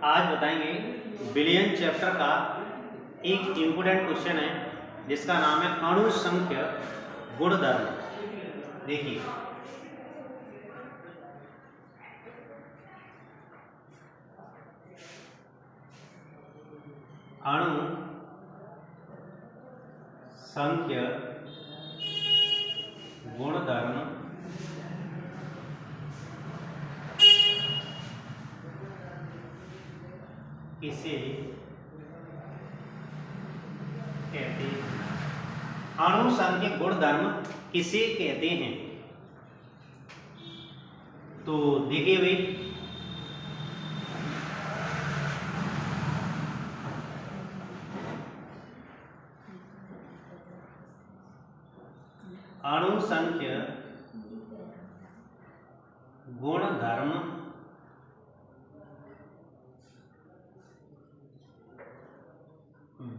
आज बताएंगे विलियन चैप्टर का एक इम्पोर्टेंट क्वेश्चन है जिसका नाम है अणु संख्य गुणधर्म। देखिए अणु संख्य गुणधर्म किसे कहते हैं? अणु संख्य गुणधर्म किसे कहते हैं? तो देखिए भाई, अणु संख्य गुणधर्म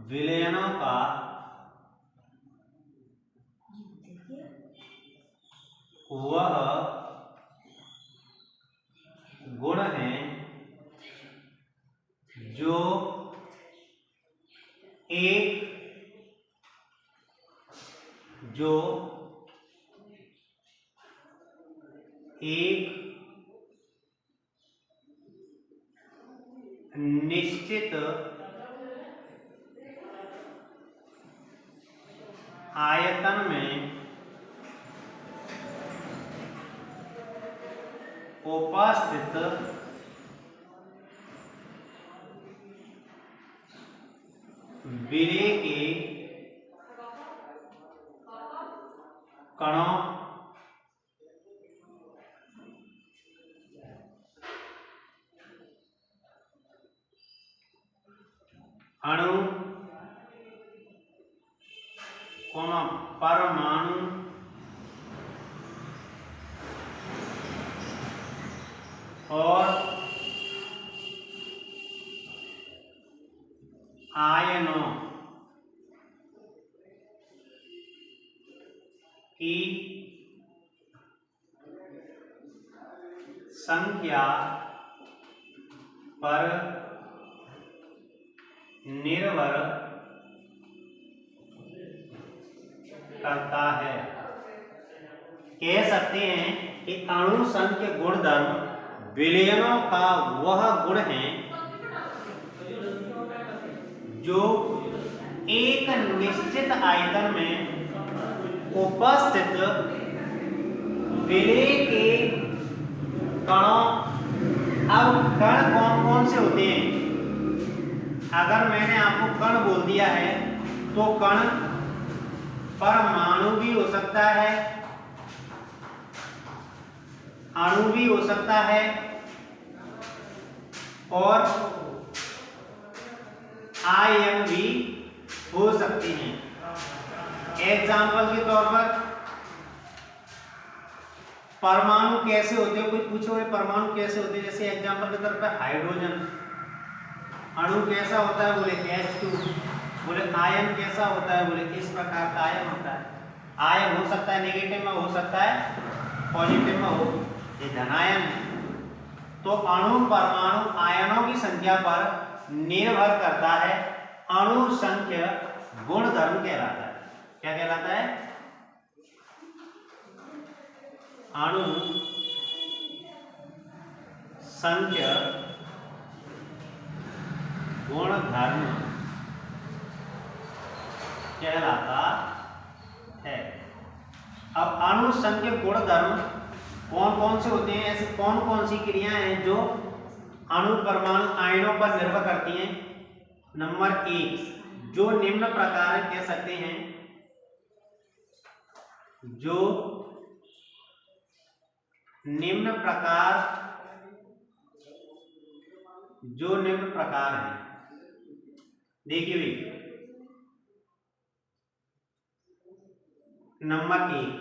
विलयनों का वह गुण है जो एक निश्चित आयतन में उपस्थित विलेय के कणों अणु परमाणु और आयनों की संख्या पर निर्भर करता है। कह सकते हैं कि अणु संख्य गुणधर्म विलयनों का वह गुण है जो एक निश्चित आयतन में उपस्थित विलेय के कणों। अब कण कौन कौन से होते हैं? अगर मैंने आपको कण बोल दिया है तो कण परमाणु भी हो सकता है, अणु भी हो सकता है और आयन भी हो सकते हैं। एग्जाम्पल के तौर पर परमाणु कैसे होते हैं? कोई पूछोगे परमाणु कैसे होते हैं? जैसे एग्जाम्पल के तौर पर हाइड्रोजन अणु कैसा होता है? बोले H2। बोले आयन कैसा होता है? बोले इस प्रकार का आयन होता है। आयन हो सकता है नेगेटिव में, हो सकता है पॉजिटिव में, हो ये धनायन है। तो अणु परमाणु आयनों की संख्या पर निर्भर करता है। अणु संख्य गुणधर्म कहलाता है। क्या कहलाता है? अणु संख्य गुणधर्म कहलाता है। अब अणु संख्य गुणधर्म कौन कौन से होते हैं? ऐसे कौन कौन सी क्रियाएं हैं जो अणु परमाणु आयनों पर निर्भर करती हैं? नंबर 1 जो निम्न प्रकार कह सकते हैं, जो निम्न प्रकार है। देखिए भाई, नंबर 1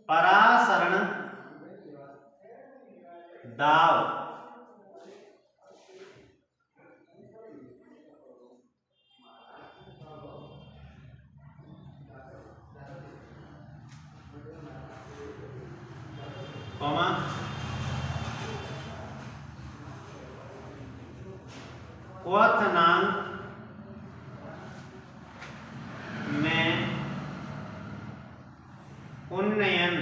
परासरण दाब, क्वथनांक में उन्नयन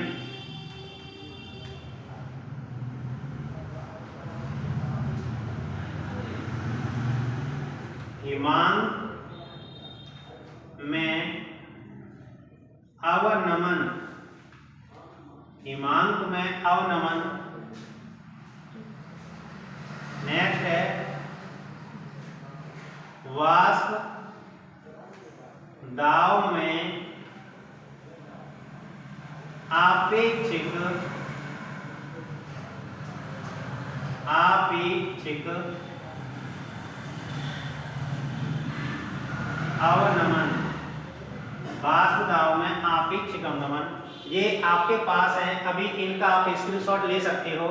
हिमांक में अवनमन, हिमांक में अवनमन। नेक्स्ट है वाष्प दाब में आपेक्षिक अवनमन, वाष्प दाब में आपेक्षिक अवनमन। ये आपके पास है, अभी इनका आप स्क्रीनशॉट ले सकते हो।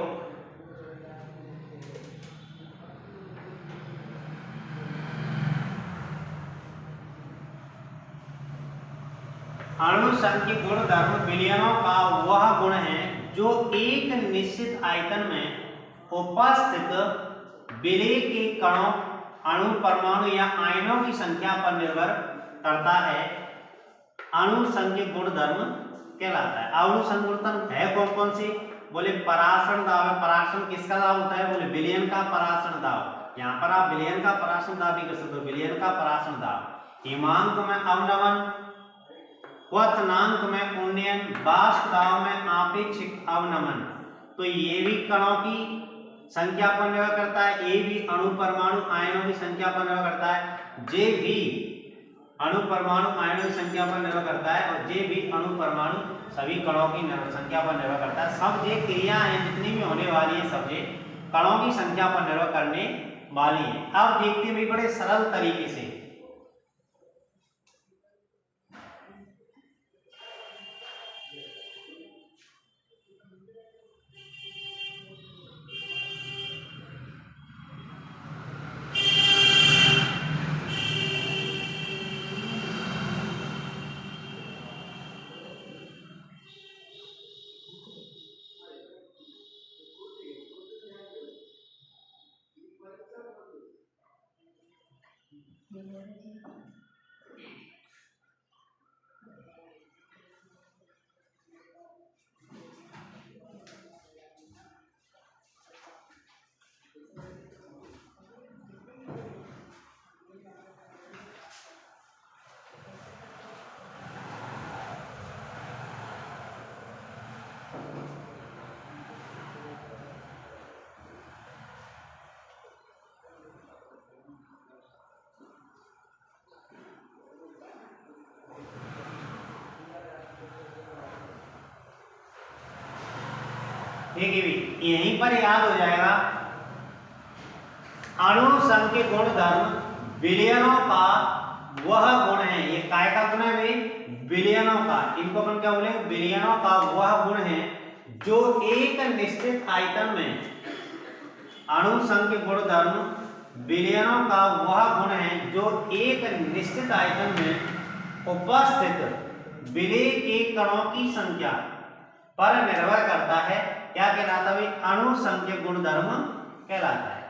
अणु संघ के गुणधर्म विलयनों का वह गुण है जो एक निश्चित आयतन में उपस्थित विलय के कणों, अणु, परमाणु या आयनों की संख्या पर निर्भर करता है। अणु संघ के गुणधर्म कहलाता है। अणु संघ गुणधर्म है कौन कौन से? बोले परासरण दाब है। परासरण किसका दाब होता है? बोले विलयन का परासरण दाब। यहाँ पर आप विलयन का परासरण दाब भी कर सकते हो, विलयन का परासरण दाब। हिमांक में अवनमन, क्वथनांक में उन्नयन, वाष्प दाब में आपेक्षिक अवनमन। तो ये भी कणों की संख्या पर निर्भर करता है, ये भी अणु, परमाणु, आयनों की संख्या पर निर्भर करता है, जे भी अणु, परमाणु, आयनों की संख्या पर निर्भर करता है, और जे भी अणु, परमाणु, सभी कणों की संख्या पर निर्भर करता है। सब ये क्रिया है जितनी भी होने वाली है, सब ये कणों की संख्या पर निर्भर करने वाली है। अब देखते हैं बड़े सरल तरीके से। देखिए भी यहीं पर याद हो जाएगा, अणु संघ के गुणधर्म विलयनों का वह गुण है। ये काय का गुण है भाई? विलयनों का। इनको अपन क्या बोले? विलयनों का वह गुण है जो एक निश्चित आयतन में, अणु संघ के गुणधर्म विलयनों का वह गुण है जो एक निश्चित आयतन में उपस्थित विलय के कणों की संख्या पर निर्भर करता है। क्या कहलाता है? अणु संघ के गुणधर्म कहलाता है।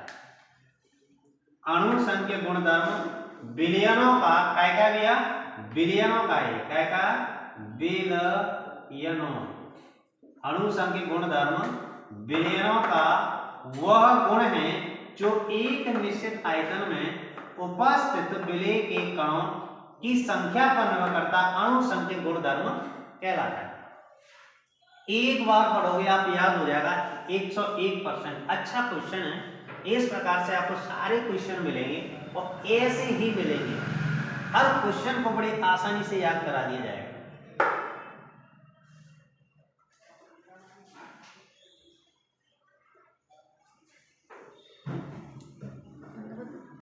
अणु संघ के गुणधर्म विलयनों का, काय का लिया? विलयनों का है। काय का? विलयनों। अणु संघ के गुणधर्म विलयनों का वह गुण है जो एक निश्चित आयतन में उपस्थित विलय के कणों की संख्या पर निर्भर करता अणु संघ के गुणधर्म कहलाता है। एक बार पढ़ोगे आप याद हो जाएगा 101%। अच्छा क्वेश्चन है। इस प्रकार से आपको सारे क्वेश्चन मिलेंगे और ऐसे ही मिलेंगे। हर क्वेश्चन को बड़ी आसानी से याद करा दिया जाएगा।